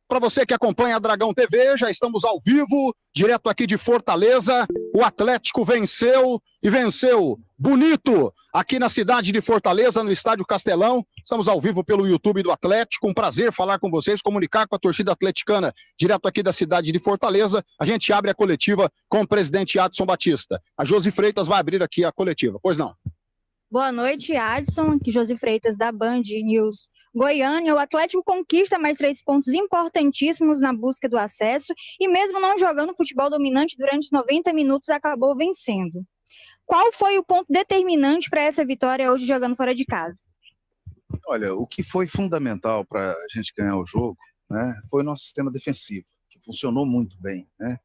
Para você que acompanha a Dragão TV, já estamos ao vivo, direto aqui de Fortaleza. O Atlético venceu e venceu bonito aqui na cidade de Fortaleza, no Estádio Castelão. Estamos ao vivo pelo YouTube do Atlético. Um prazer falar com vocês, comunicar com a torcida atleticana direto aqui da cidade de Fortaleza. A gente abre a coletiva com o presidente Adson Batista. A Josi Freitas vai abrir aqui a coletiva. Pois não? Boa noite, Adson. Aqui Josi Freitas da Band News Goiânia. O Atlético conquista mais 3 pontos importantíssimos na busca do acesso e mesmo não jogando futebol dominante durante 90 minutos, acabou vencendo. Qual foi o ponto determinante para essa vitória hoje jogando fora de casa? Olha, o que foi fundamental para a gente ganhar o jogo, né, foi o nosso sistema defensivo, que funcionou muito bem, né?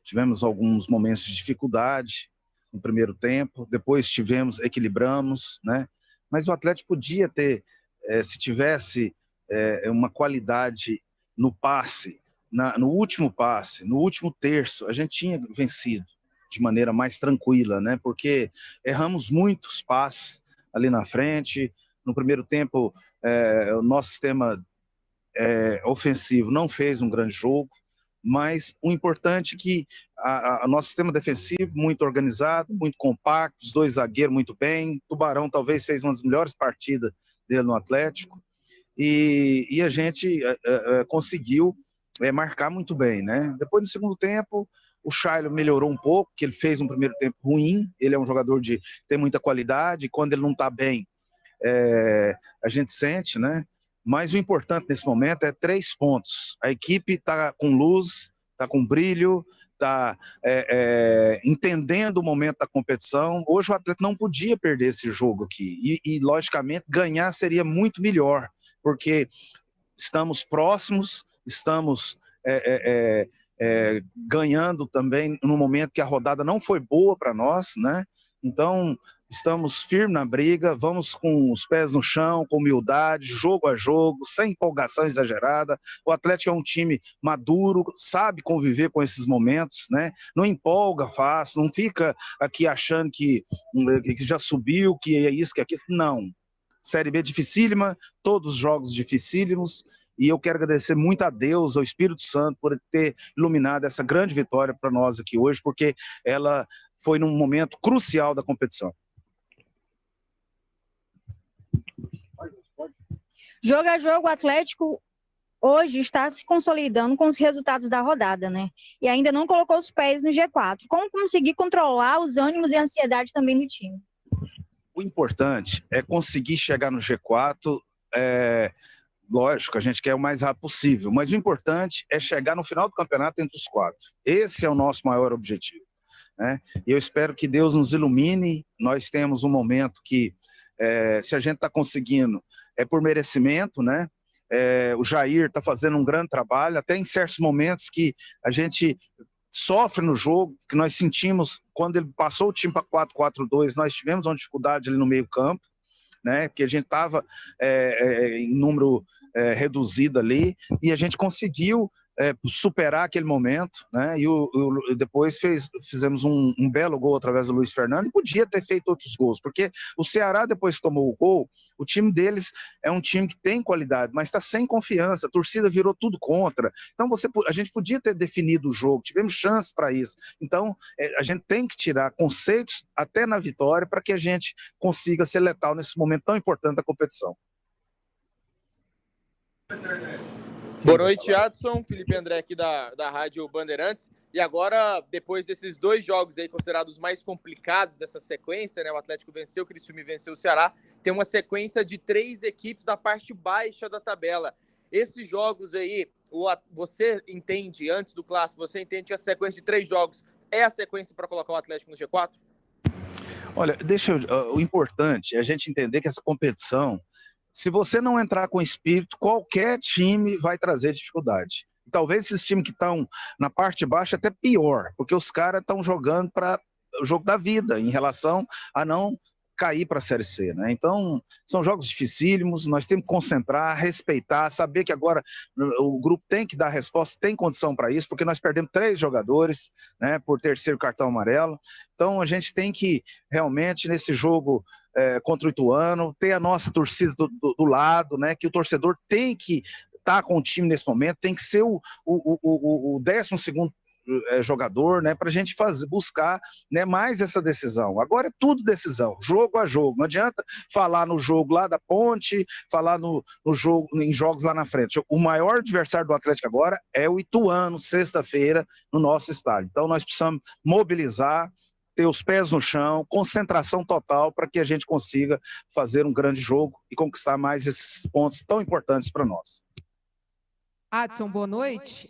Tivemos alguns momentos de dificuldade no primeiro tempo, depois equilibramos, né? Mas o Atlético podia ter, se tivesse uma qualidade no passe, no último passe, no último terço, a gente tinha vencido de maneira mais tranquila, né? Porque erramos muitos passes ali na frente. No primeiro tempo, o nosso sistema ofensivo não fez um grande jogo, mas o importante é que o nosso sistema defensivo muito organizado, muito compacto, os dois zagueiros muito bem. Tubarão talvez fez uma das melhores partidas dele no Atlético e a gente conseguiu marcar muito bem, né? Depois no segundo tempo o Shailo melhorou um pouco, que ele fez um primeiro tempo ruim. Ele é um jogador de tem muita qualidade, quando ele não está bem a gente sente, né? Mas o importante nesse momento é 3 pontos. A equipe está com luz, está com brilho, está entendendo o momento da competição. Hoje o Atlético não podia perder esse jogo aqui. E, logicamente, ganhar seria muito melhor, porque estamos próximos, estamos ganhando também no momento que a rodada não foi boa para nós, né? Então, estamos firmes na briga, vamos com os pés no chão, com humildade, jogo a jogo, sem empolgação exagerada. O Atlético é um time maduro, sabe conviver com esses momentos, né? Não empolga fácil, não fica aqui achando que já subiu, que é isso, que é aquilo. Não. Série B dificílima, todos os jogos dificílimos, e eu quero agradecer muito a Deus, ao Espírito Santo, por ter iluminado essa grande vitória para nós aqui hoje, porque ela foi num momento crucial da competição. Jogo a jogo, o Atlético hoje está se consolidando com os resultados da rodada, né? E ainda não colocou os pés no G4. Como conseguir controlar os ânimos e a ansiedade também do time? O importante é conseguir chegar no G4, lógico, a gente quer o mais rápido possível, mas o importante é chegar no final do campeonato entre os 4. Esse é o nosso maior objetivo, né? E eu espero que Deus nos ilumine. Nós temos um momento que, se a gente está conseguindo, é por merecimento, né? O Jair está fazendo um grande trabalho, até em certos momentos que a gente sofre no jogo, que nós sentimos, quando ele passou o time para 4-4-2, nós tivemos uma dificuldade ali no meio campo, né? Porque a gente estava em número reduzido ali, e a gente conseguiu superar aquele momento, né? E depois fizemos um belo gol através do Luiz Fernando, e podia ter feito outros gols, porque o Ceará, depois que tomou o gol, o time deles é um time que tem qualidade, mas está sem confiança, a torcida virou tudo contra. Então a gente podia ter definido o jogo, tivemos chance para isso. Então a gente tem que tirar conceitos até na vitória para que a gente consiga ser letal nesse momento tão importante da competição. Boa noite, Adson. Felipe André aqui da Rádio Bandeirantes. E agora, depois desses 2 jogos aí considerados os mais complicados dessa sequência, né? O Atlético venceu, o Criciúma venceu o Ceará. Tem uma sequência de 3 equipes da parte baixa da tabela. Esses jogos aí, você entende, antes do Clássico, você entende que a sequência de 3 jogos é a sequência para colocar o Atlético no G4? Olha, o importante é a gente entender que essa competição, se você não entrar com espírito, qualquer time vai trazer dificuldade. Talvez esses times que estão na parte de baixo até pior, porque os caras estão jogando para o jogo da vida, em relação a não cair para a Série C, né? Então, são jogos dificílimos, nós temos que concentrar, respeitar, saber que agora o grupo tem que dar resposta, tem condição para isso, porque nós perdemos 3 jogadores, né, por terceiro cartão amarelo. Então, a gente tem que, realmente, nesse jogo contra o Ituano, ter a nossa torcida do lado, né, que o torcedor tem que está com o time nesse momento, tem que ser o 12º jogador, né, para a gente buscar, né, mais essa decisão. Agora é tudo decisão, jogo a jogo. Não adianta falar no jogo lá da Ponte, falar no jogo, em jogos lá na frente. O maior adversário do Atlético agora é o Ituano, sexta-feira, no nosso estádio. Então nós precisamos mobilizar, ter os pés no chão, concentração total para que a gente consiga fazer um grande jogo e conquistar mais esses pontos tão importantes para nós. Adson, boa noite.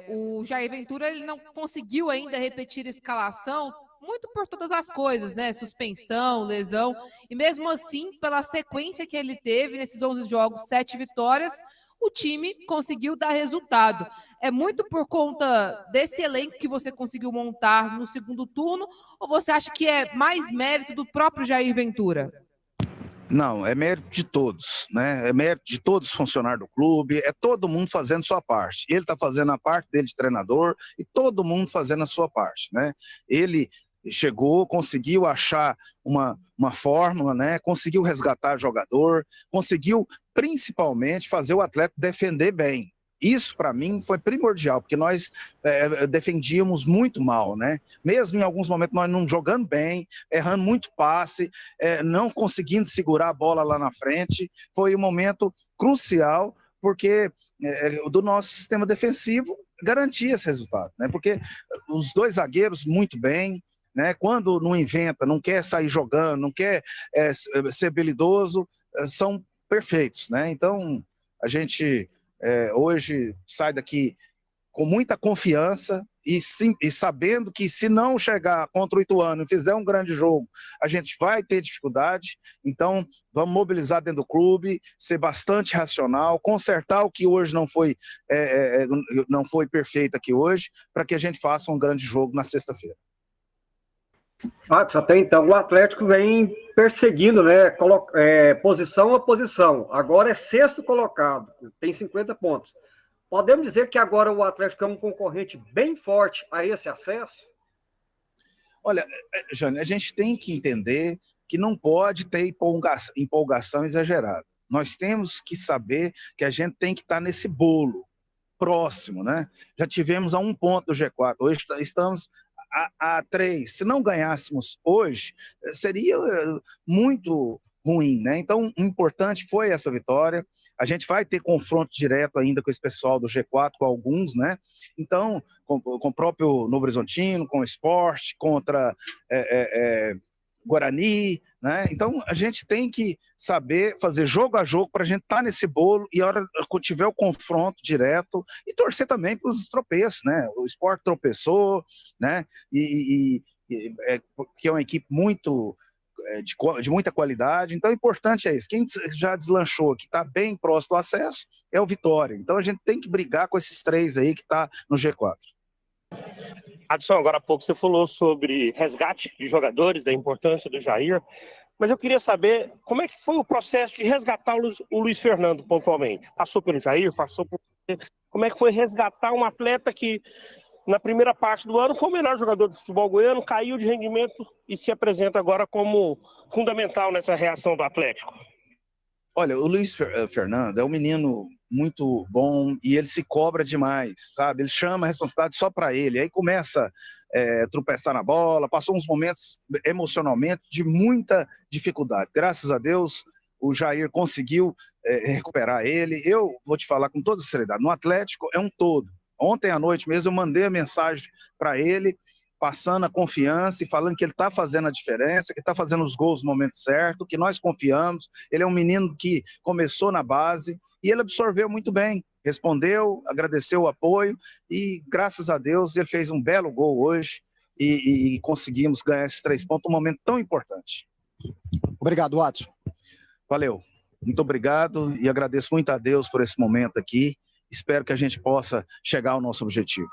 O Jair Ventura ele não conseguiu ainda repetir a escalação, muito por todas as coisas, né? Suspensão, lesão, e mesmo assim, pela sequência que ele teve nesses 11 jogos, 7 vitórias, o time conseguiu dar resultado. É muito por conta desse elenco que você conseguiu montar no segundo turno, ou você acha que é mais mérito do próprio Jair Ventura? Não, é mérito de todos, né? É mérito de todos os funcionários do clube, é todo mundo fazendo sua parte. Ele está fazendo a parte dele de treinador e todo mundo fazendo a sua parte, né? Ele chegou, conseguiu achar uma fórmula, né? Conseguiu resgatar jogador, conseguiu principalmente fazer o atleta defender bem. Isso, para mim, foi primordial, porque nós defendíamos muito mal, né? Mesmo em alguns momentos nós não jogando bem, errando muito passe, não conseguindo segurar a bola lá na frente. Foi um momento crucial, porque do nosso sistema defensivo garantia esse resultado, né? Porque os dois zagueiros muito bem, né? Quando não inventa, não quer sair jogando, não quer ser habilidoso, são perfeitos, né? Então, a gente... hoje sai daqui com muita confiança e sabendo que se não chegar contra o Ituano e fizer um grande jogo, a gente vai ter dificuldade. Então vamos mobilizar dentro do clube, ser bastante racional, consertar o que hoje não foi perfeito aqui hoje, para que a gente faça um grande jogo na sexta-feira. Até então o Atlético vem perseguindo, né, posição a posição. Agora é sexto colocado, tem 50 pontos. Podemos dizer que agora o Atlético é um concorrente bem forte a esse acesso? Olha, Jane, a gente tem que entender que não pode ter empolgação exagerada. Nós temos que saber que a gente tem que estar nesse bolo próximo, né? Já tivemos a 1 ponto do G4, hoje estamos a 3. Se não ganhássemos hoje, seria muito ruim, né? Então, o importante foi essa vitória. A gente vai ter confronto direto ainda com esse pessoal do G4, com alguns, né? Então, com o próprio Novo Horizontino, com o Sport, contra Guarani, né? Então, a gente tem que saber fazer jogo a jogo para a gente estar nesse bolo e a hora que tiver o confronto direto e torcer também para os tropeços, né? O Sport tropeçou, né? Que é uma equipe muito de muita qualidade, então o importante é isso. Quem já deslanchou, que está bem próximo do acesso, é o Vitória. Então a gente tem que brigar com esses 3 aí que está no G4. Adson, agora há pouco você falou sobre resgate de jogadores, da importância do Jair, mas eu queria saber como é que foi o processo de resgatar o Luiz Fernando pontualmente. Passou pelo Jair, passou por você. Como é que foi resgatar um atleta que na primeira parte do ano foi o melhor jogador do futebol goiano, caiu de rendimento e se apresenta agora como fundamental nessa reação do Atlético? Olha, o Luiz Fernando é um menino muito bom e ele se cobra demais, sabe? Ele chama a responsabilidade só para ele, aí começa a tropeçar na bola, passou uns momentos emocionalmente de muita dificuldade. Graças a Deus, o Jair conseguiu recuperar ele. Eu vou te falar com toda seriedade, no Atlético é um todo. Ontem à noite mesmo eu mandei a mensagem para ele, passando a confiança e falando que ele está fazendo a diferença, que está fazendo os gols no momento certo, que nós confiamos. Ele é um menino que começou na base e ele absorveu muito bem, respondeu, agradeceu o apoio e, graças a Deus, ele fez um belo gol hoje e conseguimos ganhar esses 3 pontos num momento tão importante. Obrigado, Adson. Valeu. Muito obrigado e agradeço muito a Deus por esse momento aqui. Espero que a gente possa chegar ao nosso objetivo.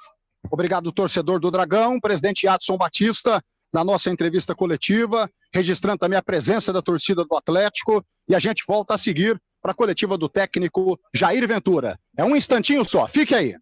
Obrigado, torcedor do Dragão, presidente Adson Batista, na nossa entrevista coletiva, registrando também a presença da torcida do Atlético, e a gente volta a seguir para a coletiva do técnico Jair Ventura. É um instantinho só, fique aí.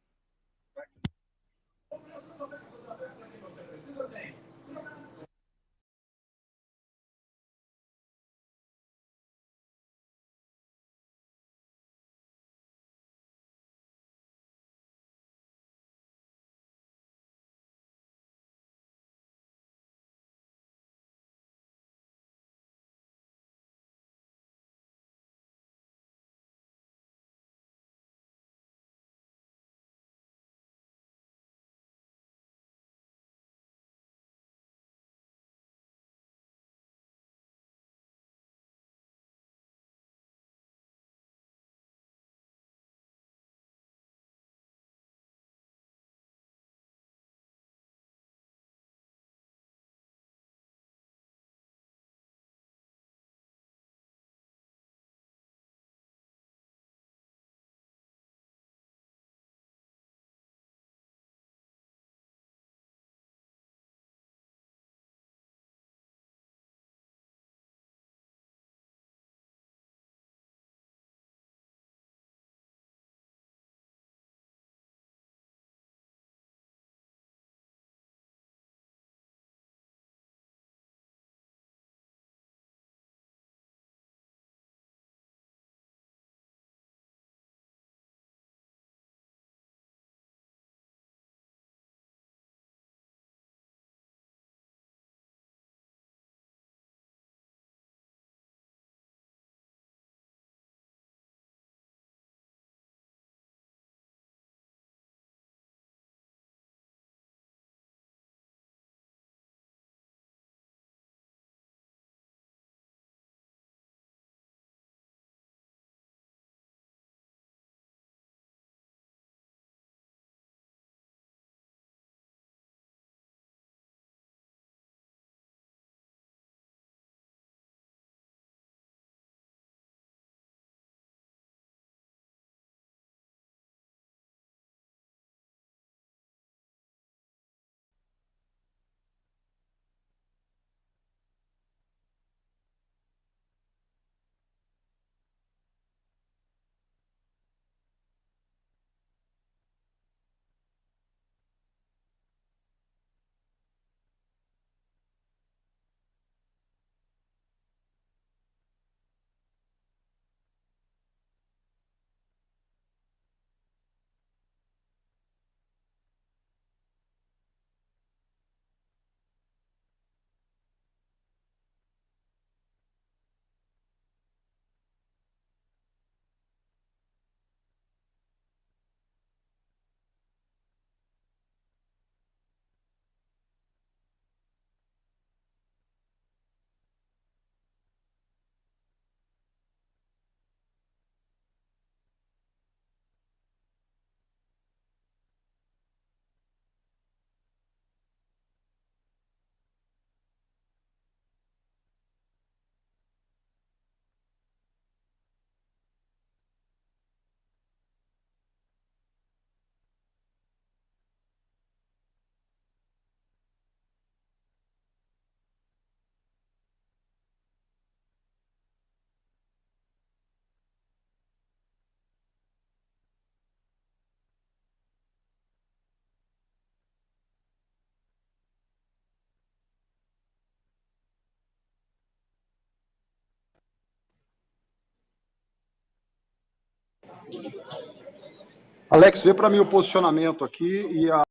Alex, vê para mim o posicionamento aqui e a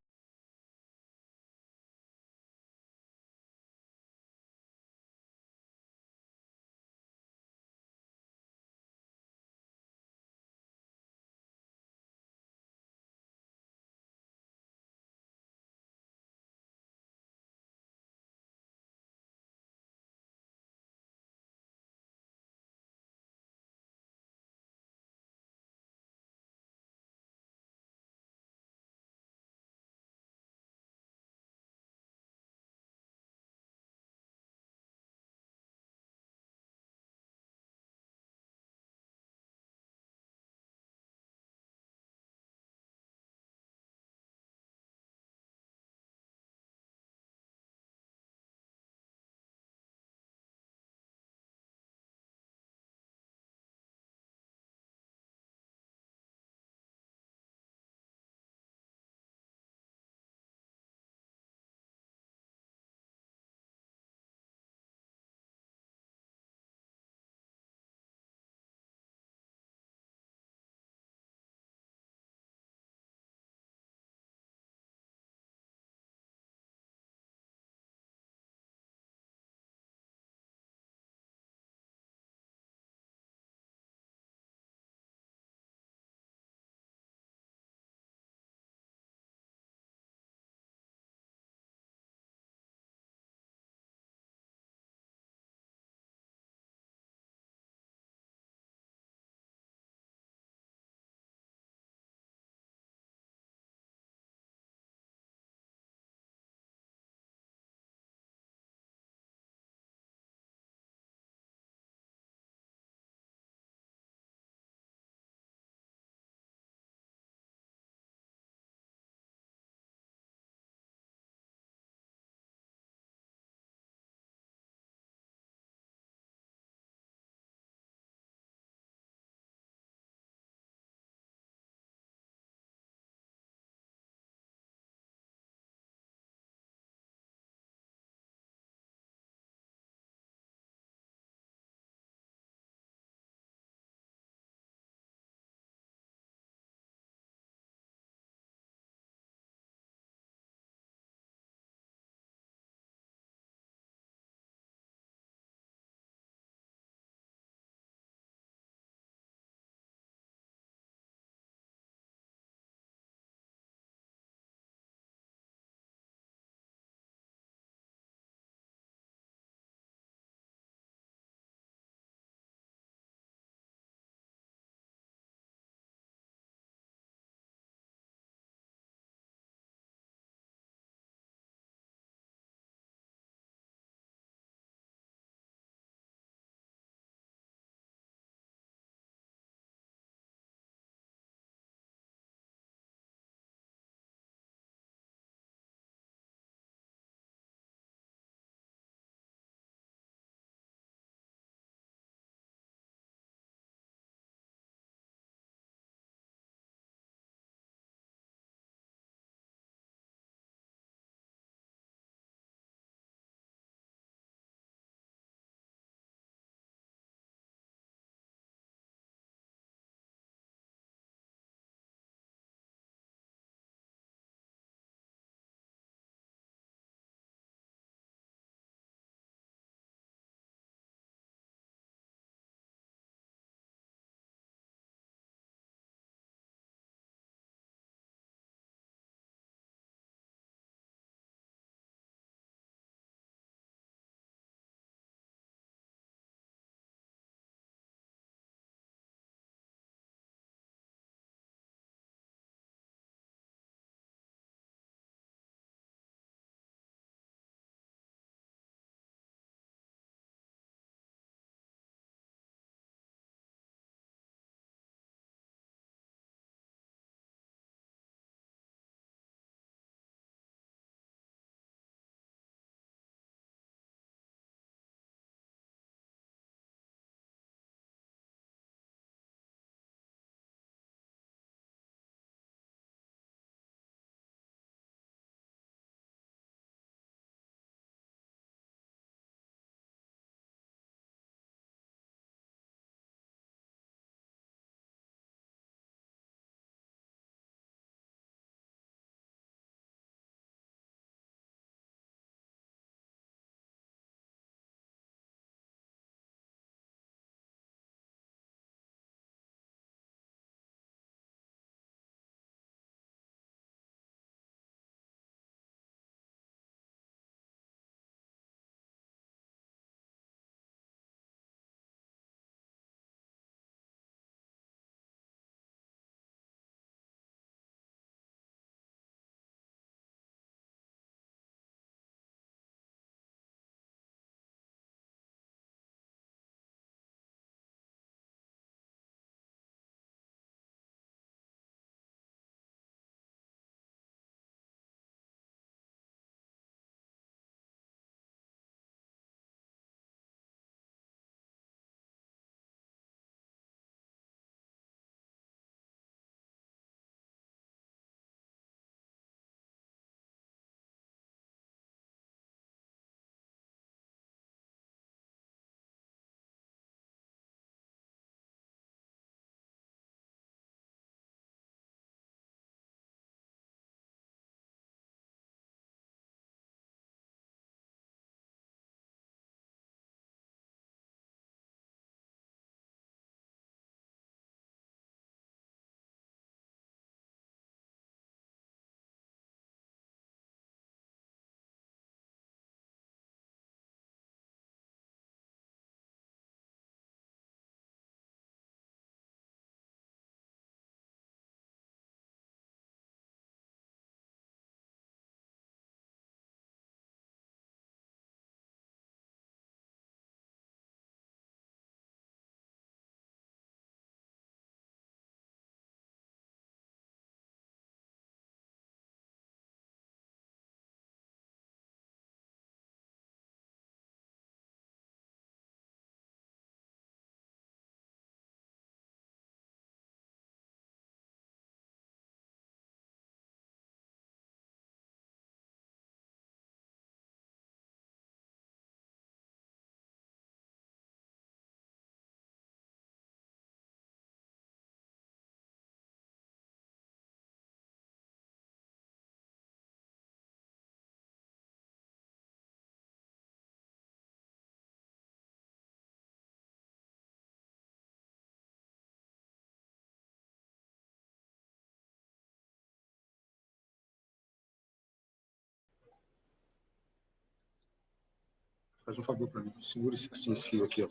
Faz um favor para mim. Segura assim esse fio aqui, ó.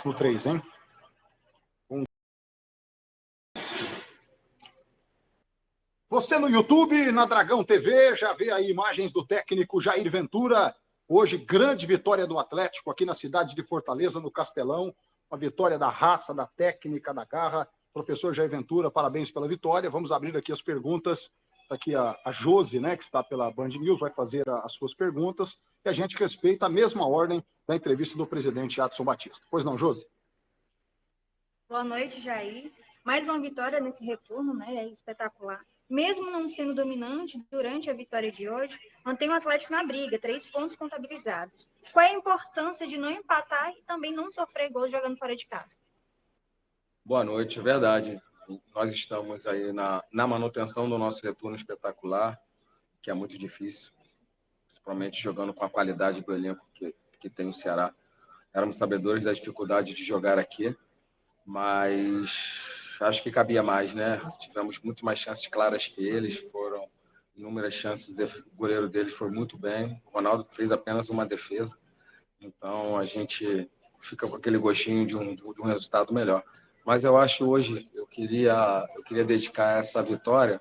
No 3, hein? Você no YouTube, na Dragão TV, já vê aí imagens do técnico Jair Ventura. Hoje, grande vitória do Atlético aqui na cidade de Fortaleza, no Castelão. Uma vitória da raça, da técnica, da garra. Professor Jair Ventura, parabéns pela vitória. Vamos abrir aqui as perguntas. Aqui a Josi, né, que está pela Band News, vai fazer as suas perguntas. E a gente respeita a mesma ordem da entrevista do presidente Adson Batista. Pois não, Josi? Boa noite, Jair. Mais uma vitória nesse retorno, né? É espetacular. Mesmo não sendo dominante durante a vitória de hoje, mantém o Atlético na briga, 3 pontos contabilizados. Qual é a importância de não empatar e também não sofrer gols jogando fora de casa? Boa noite, é verdade. Nós estamos aí na manutenção do nosso retorno espetacular, que é muito difícil, principalmente jogando com a qualidade do elenco que tem o Ceará. Éramos sabedores da dificuldade de jogar aqui, mas acho que cabia mais, né? Tivemos muito mais chances claras que eles, foram inúmeras chances, o goleiro deles foi muito bem, o Ronaldo fez apenas uma defesa, então a gente fica com aquele gostinho de um resultado melhor. Mas eu acho hoje, eu queria dedicar essa vitória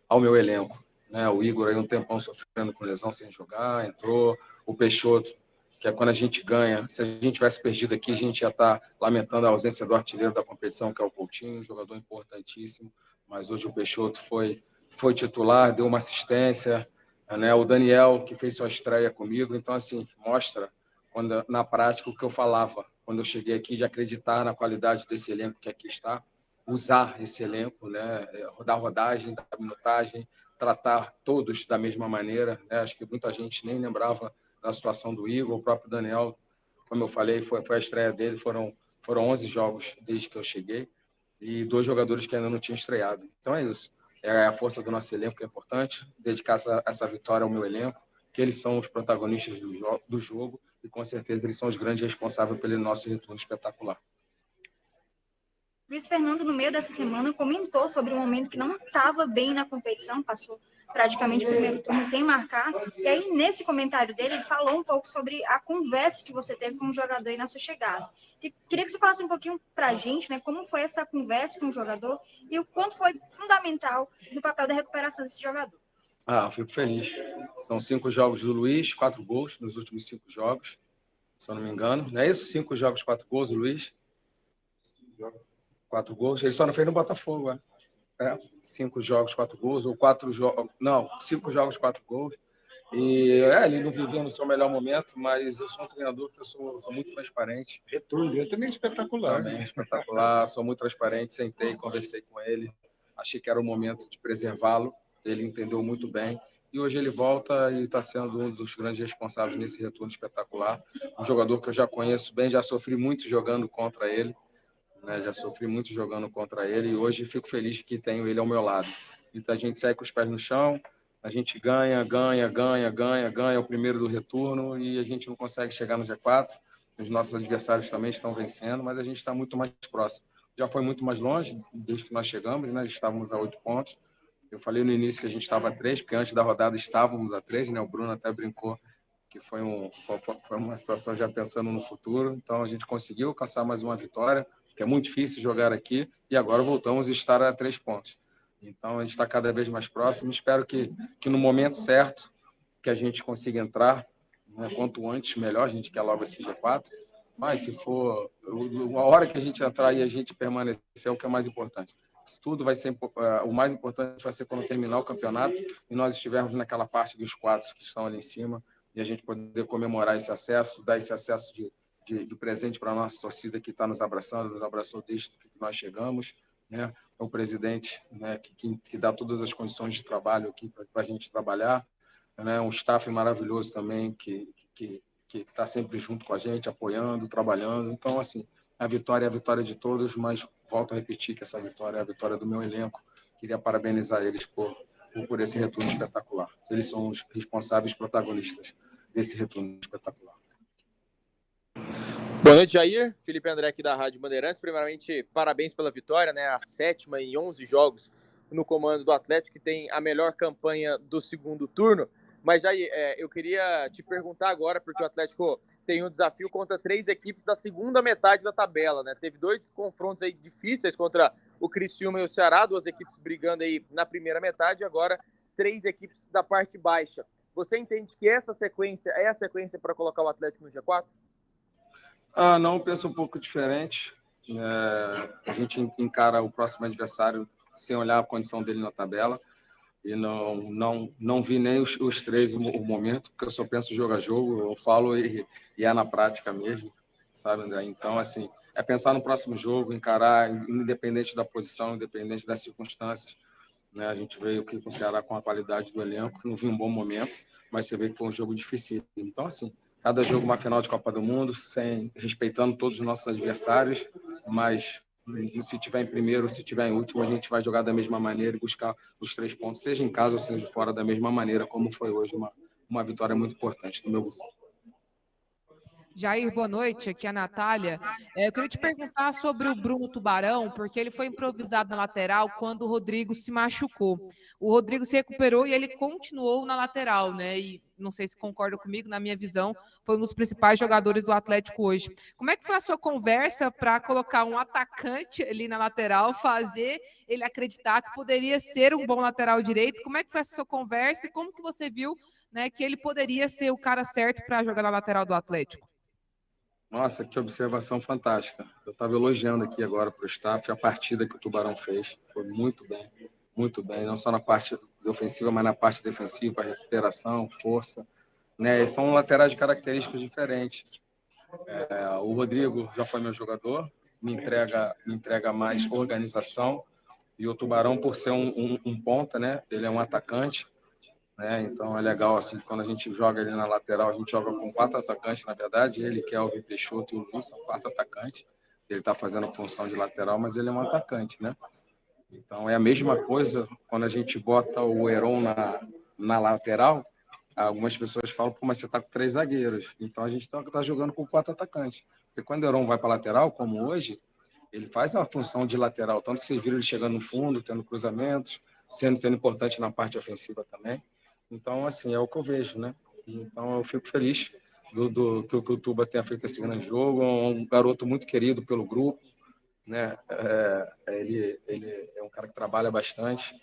ao meu elenco, né? O Igor aí um tempão sofrendo com lesão sem jogar, entrou, o Peixoto, que é quando a gente ganha. Se a gente tivesse perdido aqui, a gente ia estar lamentando a ausência do artilheiro da competição, que é o Coutinho, um jogador importantíssimo, mas hoje o Peixoto foi titular, deu uma assistência, né? O Daniel, que fez sua estreia comigo, então, assim, mostra na prática o que eu falava, quando eu cheguei aqui, de acreditar na qualidade desse elenco que aqui está, usar esse elenco, né? Dar rodagem, dar minutagem, tratar todos da mesma maneira, né? Acho que muita gente nem lembrava da situação do Igor, o próprio Daniel, como eu falei, foi a estreia dele, foram 11 jogos desde que eu cheguei e 2 jogadores que ainda não tinham estreado. Então é isso, é a força do nosso elenco que é importante, dedicar essa vitória ao meu elenco, que eles são os protagonistas do jogo e com certeza eles são os grandes responsáveis pelo nosso retorno espetacular. Luiz Fernando, no meio dessa semana, comentou sobre um momento que não estava bem na competição, passou praticamente o primeiro turno sem marcar, e aí nesse comentário dele, ele falou um pouco sobre a conversa que você teve com o jogador aí na sua chegada. E queria que você falasse um pouquinho para a gente, né, como foi essa conversa com o jogador e o quanto foi fundamental no papel da recuperação desse jogador. Eu fico feliz. São 5 jogos do Luiz, 4 gols nos últimos 5 jogos, se eu não me engano. Não é isso? 5 jogos, 4 gols, o Luiz? 4 gols. Ele só não fez no Botafogo, né? 5 jogos, 4 gols, ou 4 jogos... Não, 5 jogos, 4 gols. E ele não vivia no seu melhor momento, mas eu sou um treinador que eu sou muito transparente. Retorno dele também é espetacular. Também é espetacular, sou muito transparente, sentei, conversei com ele, achei que era o momento de preservá-lo, ele entendeu muito bem, e hoje ele volta e está sendo um dos grandes responsáveis nesse retorno espetacular. Um jogador que eu já conheço bem, já sofri muito jogando contra ele, né? E hoje fico feliz que tenho ele ao meu lado. Então a gente sai com os pés no chão, a gente ganha o primeiro do retorno e a gente não consegue chegar no G4. Os nossos adversários também estão vencendo, mas a gente está muito mais próximo. Já foi muito mais longe desde que nós chegamos, né? Estávamos a 8 pontos. Eu falei no início que a gente estava a 3, porque antes da rodada estávamos a 3, né? O Bruno até brincou que foi uma situação já pensando no futuro. Então a gente conseguiu alcançar mais uma vitória, que é muito difícil jogar aqui, e agora voltamos a estar a 3 pontos. Então, a gente está cada vez mais próximo. Espero que no momento certo que a gente consiga entrar, né, quanto antes, melhor. A gente quer logo esse G4. Mas, se for a hora que a gente entrar e a gente permanecer, é o que é mais importante. Isso tudo vai ser... O mais importante vai ser quando terminar o campeonato e nós estivermos naquela parte dos 4 que estão ali em cima e a gente poder comemorar esse acesso, dar esse acesso de presente para a nossa torcida que está nos abraçou desde que nós chegamos, né? O presidente, né, que dá todas as condições de trabalho aqui para a gente trabalhar, né? Um staff maravilhoso também que está sempre junto com a gente, apoiando, trabalhando. Então, assim, a vitória é a vitória de todos, mas volto a repetir que essa vitória é a vitória do meu elenco. Queria parabenizar eles por esse retorno espetacular. Eles são os responsáveis protagonistas desse retorno espetacular. Boa noite, Jair. Felipe André aqui da Rádio Bandeirantes. Primeiramente, parabéns pela vitória, né? A 7ª em 11 jogos no comando do Atlético, que tem a melhor campanha do segundo turno. Mas, Jair, eu queria te perguntar agora, porque o Atlético tem um desafio contra 3 equipes da segunda metade da tabela, né? Teve 2 confrontos aí difíceis contra o Criciúma e o Ceará, 2 equipes brigando aí na primeira metade, agora 3 equipes da parte baixa. Você entende que essa sequência é a sequência para colocar o Atlético no G4? Não, penso um pouco diferente. A gente encara o próximo adversário sem olhar a condição dele na tabela. E não vi nem os 3 o momento, porque eu só penso jogo a jogo, eu falo e é na prática mesmo, sabe, André? Então, assim, é pensar no próximo jogo, encarar, independente da posição, independente das circunstâncias, né? A gente veio aqui com o Ceará com a qualidade do elenco, não vi um bom momento, mas você vê que foi um jogo difícil. Então, assim, cada jogo uma final de Copa do Mundo, respeitando todos os nossos adversários, mas se tiver em primeiro, se tiver em último, a gente vai jogar da mesma maneira e buscar os 3 pontos, seja em casa ou seja fora, da mesma maneira, como foi hoje, uma vitória muito importante do meu grupo. Jair, boa noite, aqui é a Natália. Eu queria te perguntar sobre o Bruno Tubarão, porque ele foi improvisado na lateral quando o Rodrigo se machucou. O Rodrigo se recuperou e ele continuou na lateral, né? E não sei se concorda comigo, na minha visão, foi um dos principais jogadores do Atlético hoje. Como é que foi a sua conversa para colocar um atacante ali na lateral, fazer ele acreditar que poderia ser um bom lateral direito? Como é que foi essa sua conversa e como que você viu, né, que ele poderia ser o cara certo para jogar na lateral do Atlético? Nossa, que observação fantástica. Eu estava elogiando aqui agora para o staff a partida que o Tubarão fez. Foi muito bem, não só na parte ofensiva, mas na parte defensiva, recuperação, força, né? E são laterais de características diferentes. O Rodrigo já foi meu jogador, me entrega mais organização, e o Tubarão, por ser um ponta, né? Ele é um atacante, né? Então é legal, assim, quando a gente joga ali na lateral, a gente joga com 4 atacantes, na verdade, ele, Kelvin, Peixoto e o Luiz, são 4 atacantes. Ele está fazendo a função de lateral, mas ele é um atacante, né? Então é a mesma coisa quando a gente bota o Heron na lateral. Algumas pessoas falam, pô, mas você está com 3 zagueiros. Então a gente está jogando com 4 atacantes. Porque quando o Heron vai para a lateral, como hoje, ele faz a função de lateral. Tanto que vocês viram ele chegando no fundo, tendo cruzamentos, sendo importante na parte ofensiva também. Então, assim, é o que eu vejo, né? Então eu fico feliz que o Tuba tenha feito esse grande jogo. É um garoto muito querido pelo grupo, né? Ele é um cara que trabalha bastante.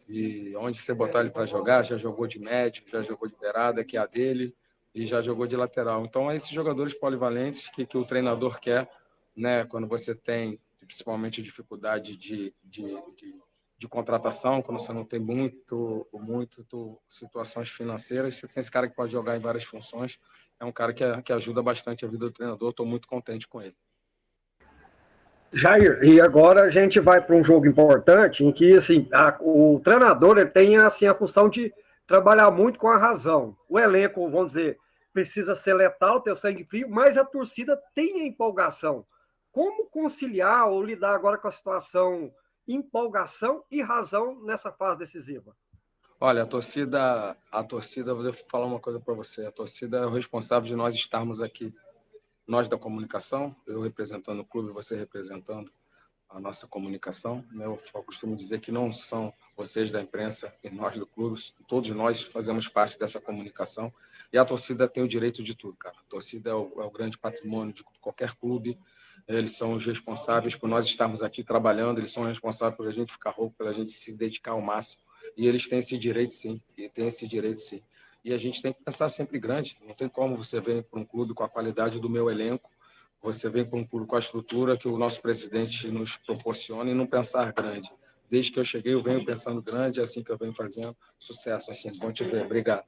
E onde você botar ele para jogar, já jogou de médio, já jogou de beirada, que é a dele, e já jogou de lateral. Então, é esses jogadores polivalentes que o treinador quer, né? Quando você tem, principalmente, dificuldade de contratação, quando você não tem muito situações financeiras, você tem esse cara que pode jogar em várias funções. É um cara que ajuda bastante a vida do treinador. Estou muito contente com ele. Jair, e agora a gente vai para um jogo importante em que assim, o treinador ele tem assim, a função de trabalhar muito com a razão. O elenco, vamos dizer, precisa ser letal, ter o sangue frio, mas a torcida tem a empolgação. Como conciliar ou lidar agora com a situação empolgação e razão nessa fase decisiva? Olha, a torcida, vou falar uma coisa para você, a torcida é o responsável de nós estarmos aqui. Nós da comunicação, eu representando o clube, você representando a nossa comunicação. Eu costumo dizer que não são vocês da imprensa e nós do clube, todos nós fazemos parte dessa comunicação. E a torcida tem o direito de tudo, cara. A torcida é o grande patrimônio de qualquer clube. Eles são os responsáveis por nós estarmos aqui trabalhando, eles são responsáveis por a gente ficar rouco, pela gente se dedicar ao máximo. E eles têm esse direito, sim. E a gente tem que pensar sempre grande. Não tem como você vir para um clube com a qualidade do meu elenco, você vem para um clube com a estrutura que o nosso presidente nos proporciona e não pensar grande. Desde que eu cheguei, eu venho pensando grande, é assim que eu venho fazendo. Sucesso, assim, bom te ver, obrigado.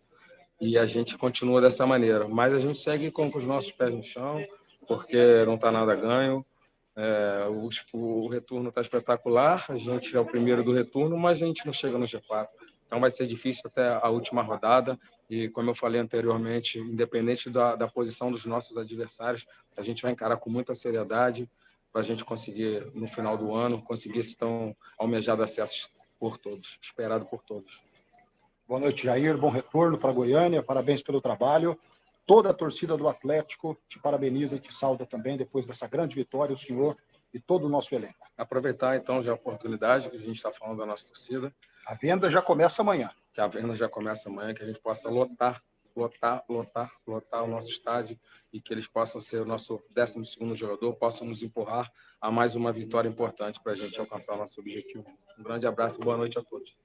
E a gente continua dessa maneira. Mas a gente segue com os nossos pés no chão, porque não está nada ganho. O retorno está espetacular, a gente é o primeiro do retorno, mas a gente não chega no G4. Então vai ser difícil até a última rodada. E, como eu falei anteriormente, independente da posição dos nossos adversários, a gente vai encarar com muita seriedade para a gente conseguir, no final do ano, conseguir esse tão almejado acesso por todos, esperado por todos. Boa noite, Jair. Bom retorno para Goiânia. Parabéns pelo trabalho. Toda a torcida do Atlético te parabeniza e te sauda também depois dessa grande vitória. O senhor e todo o nosso elenco. Aproveitar, então, já a oportunidade que a gente está falando da nossa torcida. A venda já começa amanhã. Que a venda já começa amanhã, que a gente possa lotar o nosso estádio e que eles possam ser o nosso 12º jogador, possam nos empurrar a mais uma vitória importante para a gente alcançar o nosso objetivo. Um grande abraço e boa noite a todos.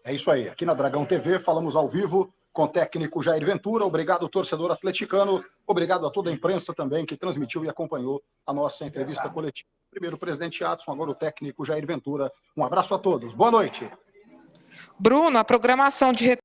É isso aí. Aqui na Dragão TV, falamos ao vivo com o técnico Jair Ventura. Obrigado, torcedor atleticano. Obrigado a toda a imprensa também que transmitiu e acompanhou a nossa entrevista coletiva. Primeiro o presidente Adson, agora o técnico Jair Ventura. Um abraço a todos. Boa noite. Bruno, a programação de